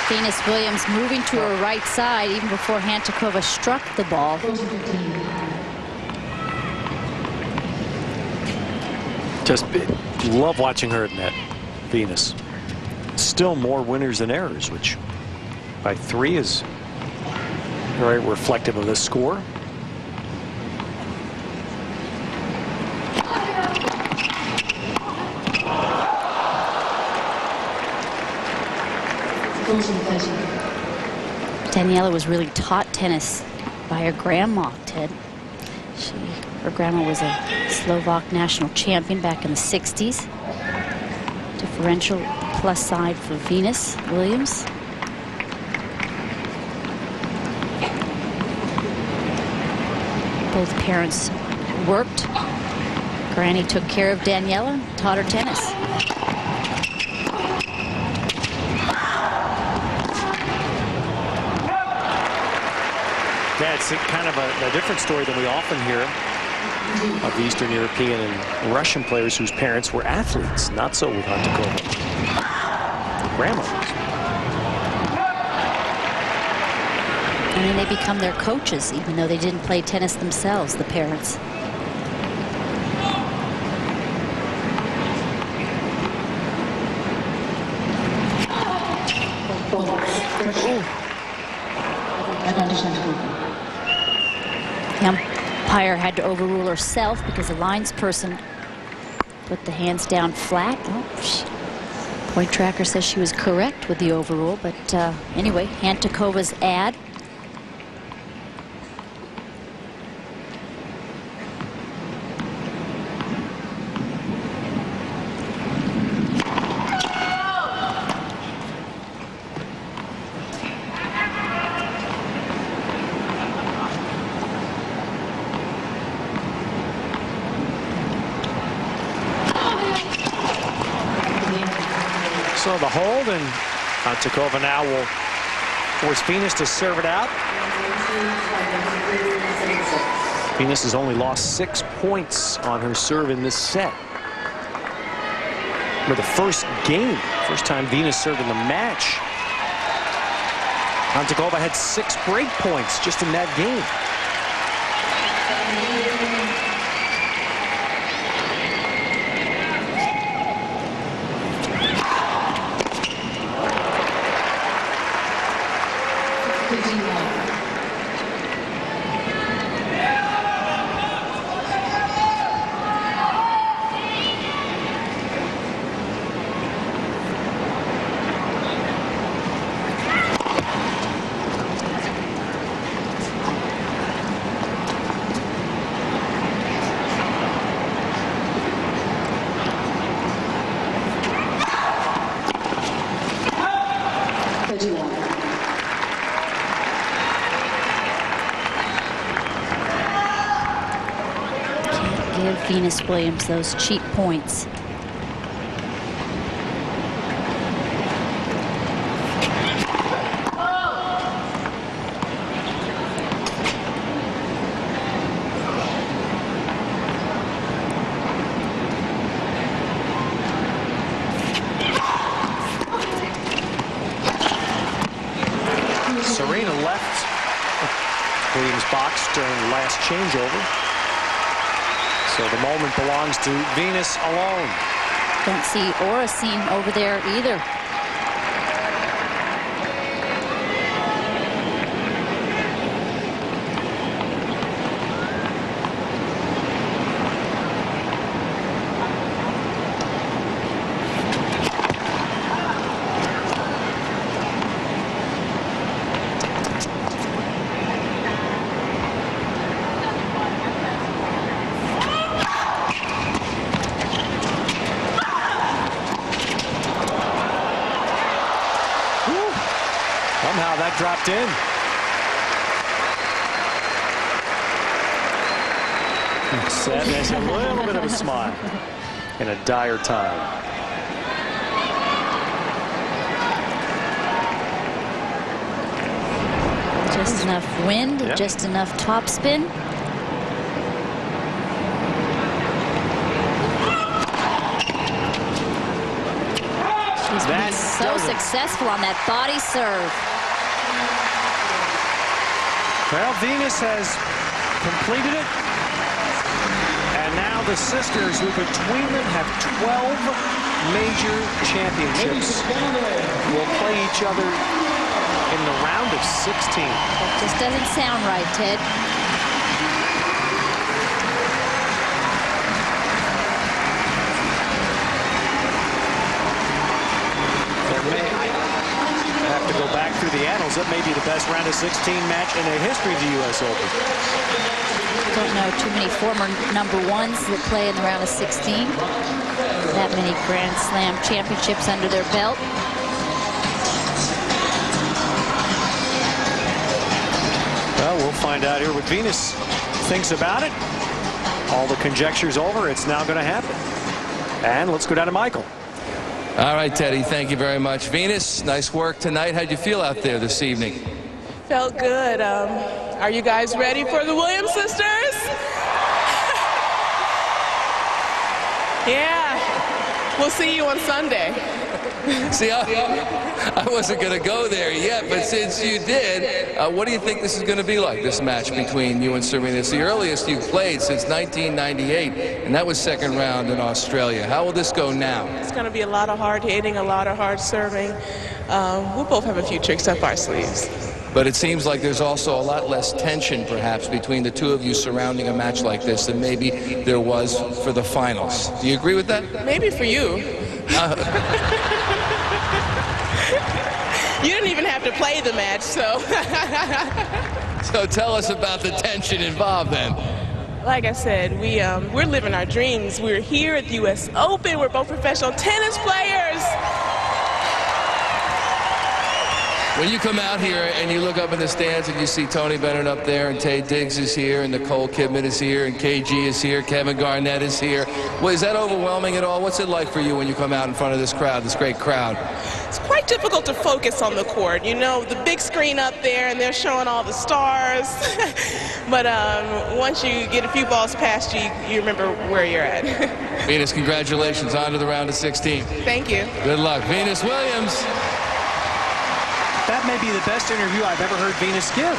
Venus Williams moving to her right side even before Hantuchova struck the ball. Just love watching her in that, Venus. Still more winners than errors, which by 3 is very reflective of this score. Daniela was really taught tennis by her grandma, Ted. Her grandma was a Slovak national champion back in the 60s. Differential plus side for Venus Williams. Both parents worked. Granny took care of Daniela, taught her tennis. Yeah, it's kind of a different story than we often hear of Eastern European and Russian players whose parents were athletes. Not so with Hantuchova. Grandma was. And then they become their coaches, even though they didn't play tennis themselves, the parents. The umpire had to overrule herself because the linesperson put the hands down flat. Oh, point tracker says she was correct with the overrule, but anyway, Hantuchova's ad. So the hold, and Hantuchova now will force Venus to serve it out. Venus has only lost 6 points on her serve in this set. For the first time Venus served in the match. Hantuchova had 6 break points just in that game. Give Venus Williams those cheap points. Serena left Williams' box during the last changeover. So the moment belongs to Venus alone. Don't see Oracene over there either. Somehow that dropped in. Sadness, a little bit of a smile in a dire time. Just enough wind, Yep. just enough topspin. She's been so successful on that body serve. Well, Venus has completed it. And now the sisters, who between them have 12 major championships, will play each other in the round of 16. That just doesn't sound right, Ted. There may have to the annals. That may be the best round of 16 match in the history of the U.S. Open. Don't know too many former number ones that play in the round of 16. That many Grand Slam championships under their belt. Well, we'll find out here what Venus thinks about it. All the conjecture's over. It's now going to happen. And let's go down to Michael. All right, Teddy, thank you very much. Venus, nice work tonight. How'd you feel out there this evening? Felt good. Are you guys ready for the Williams sisters? Yeah. We'll see you on Sunday. See, I wasn't going to go there yet, but since you did, what do you think this is going to be like, this match between you and Serena? It's the earliest you've played since 1998, and that was second round in Australia. How will this go now? It's going to be a lot of hard hitting, a lot of hard serving. We'll both have a few tricks up our sleeves. But it seems like there's also a lot less tension, perhaps, between the two of you surrounding a match like this than maybe there was for the finals. Do you agree with that? Maybe for you. You didn't even have to play the match, so. So tell us about the tension involved then. Like I said, we're living our dreams. We're here at the U.S. Open. We're both professional tennis players. When you come out here and you look up in the stands and you see Tony Bennett up there and Tay Diggs is here and Nicole Kidman is here and KG is here, Kevin Garnett is here. Well, is that overwhelming at all? What's it like for you when you come out in front of this crowd, this great crowd? It's quite difficult to focus on the court. You know, the big screen up there and they're showing all the stars. But once you get a few balls past you, you remember where you're at. Venus, congratulations. On to the round of 16. Thank you. Good luck. Venus Williams. That may be the best interview I've ever heard Venus give.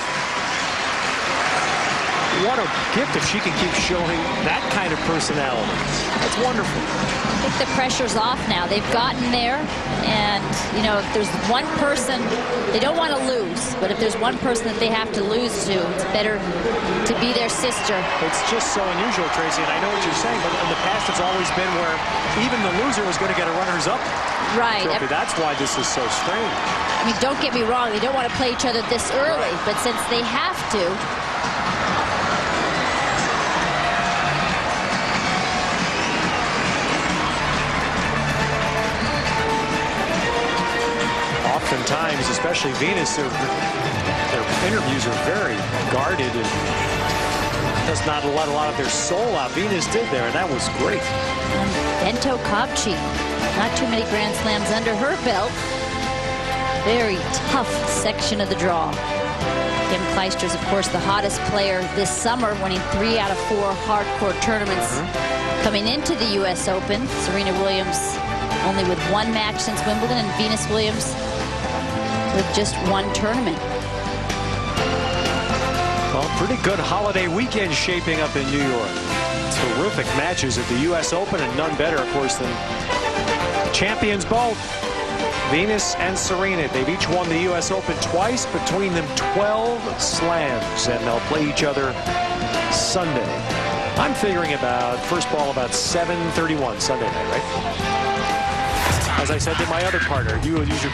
What a gift if she can keep showing that kind of personality. That's wonderful. I think the pressure's off now. They've gotten there, and, you know, if there's one person, they don't want to lose, but if there's one person that they have to lose to, it's better to be their sister. It's just so unusual, Tracy, and I know what you're saying, but in the past it's always been where even the loser was going to get a runners-up Right. trophy. That's why this is so strange. I mean, don't get me wrong, they don't want to play each other this early, but since they have to. Oftentimes, especially Venus, their interviews are very guarded and does not let a lot of their soul out. Venus did there, and that was great. And Bento Kopchi, not too many Grand Slams under her belt. Very tough section of the draw. Kim Clijsters, of course, the hottest player this summer, winning 3 out of 4 hardcore tournaments. Coming into the U.S. Open, Serena Williams only with 1 match since Wimbledon, and Venus Williams with just 1 tournament. Well, pretty good holiday weekend shaping up in New York. Terrific matches at the U.S. Open, and none better, of course, than champions both. Venus and Serena, they've each won the U.S. Open twice, between them 12 slams, and they'll play each other Sunday. I'm figuring about first ball about 7:31 Sunday night, right? As I said to my other partner, you will use your